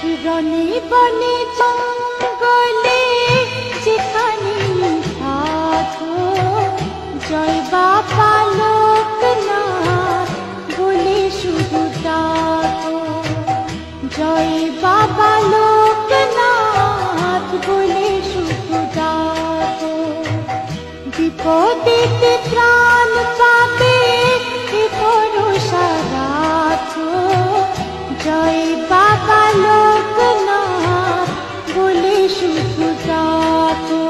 রনে বনে জঙ্গলে যেখানে থাকো, জয় বাবা লোকনাথ বলে শুধু ডাকো, জয় বাবা লোকনাথ বলে শুধু ডাকো। বিপদেতে ত্রাণ পাবে এ ভরসা রাখো, জয় বাবা লোকনাথ বলে শুধু ডাকো,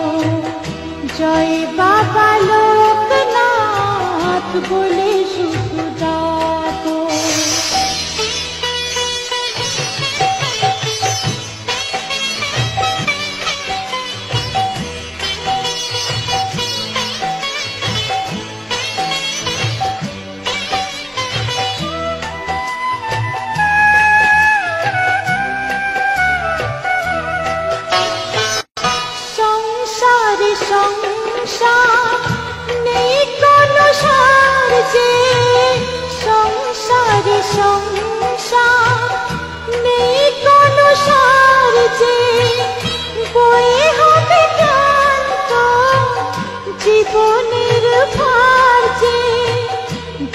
জয় বাবা লোকনাথ বলে শুধু ডাকো। সংসার নেই কোনো সার যে, সংসারে সংসার নেই কোনো সার যে, বয়ে হবে ক্লান্ত জীবনের ভার যে,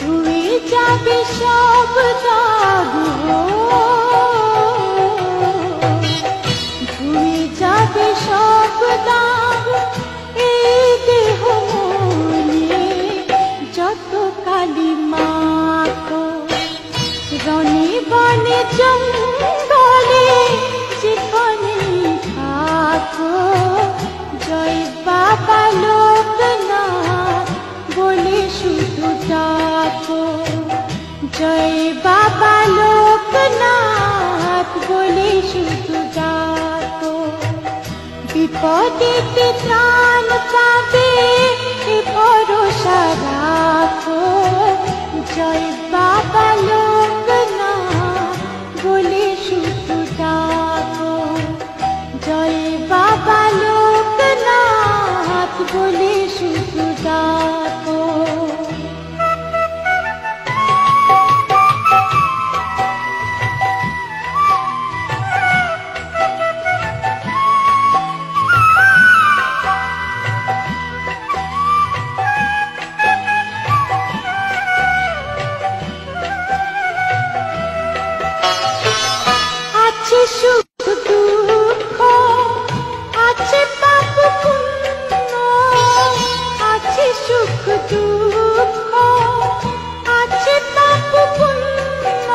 ধুয়ে যাবে সব দাগ, ধুয়ে যাবে সব দাগ এই দেহ মনে যত কালি মাখো। রনে বনে জঙ্গলে যেখানে থাকো, জয় বাবা লোকনাথ বলে শুধু ডাকো, জয় বাবা লোকনাথ বলে শুধু ডাকো। বিপদেতে ত্রাণ পাবে এ ভরসা রাখো, জয় বাবা লোকনাথ বলে শুধু ডাকো, জয় বাবা লোকনাথ বলে শুধু ডাকো। আছে সুখ দুঃখ, আছে পাপ পুণ্য, আছে সুখ দুঃখ, আছে পাপ পুণ্য।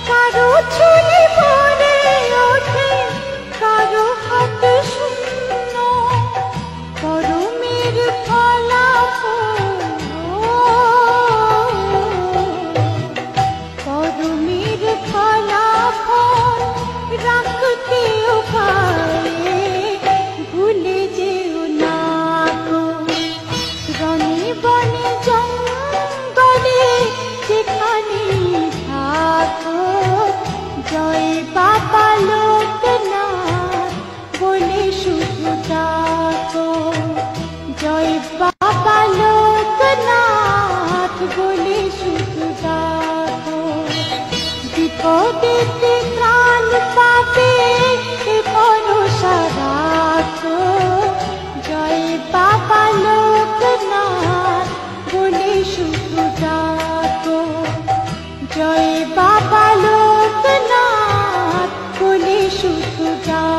কারো ঝুলি ভরে ওঠে, কারো হাত শূন্য, কর্মের ফলাফল, কর্মের ফলাফল রাখতেও পারে, ভুলে যেও না গো। রনে বনে জঙ্গলে যেখানে থাকো, জয় বাবা লোকনাথ বলে শুধু ডাকো, জয় বাবা লোকনাথ বলে শুধু ডাকো। বিপদেতে ত্রাণ পাবে এ ভরসা রাখো, জয় বাবা লোকনাথ বলে শুধু ডাকো, জয় বাবা লোকনাথ বলে শুধু ডাকো।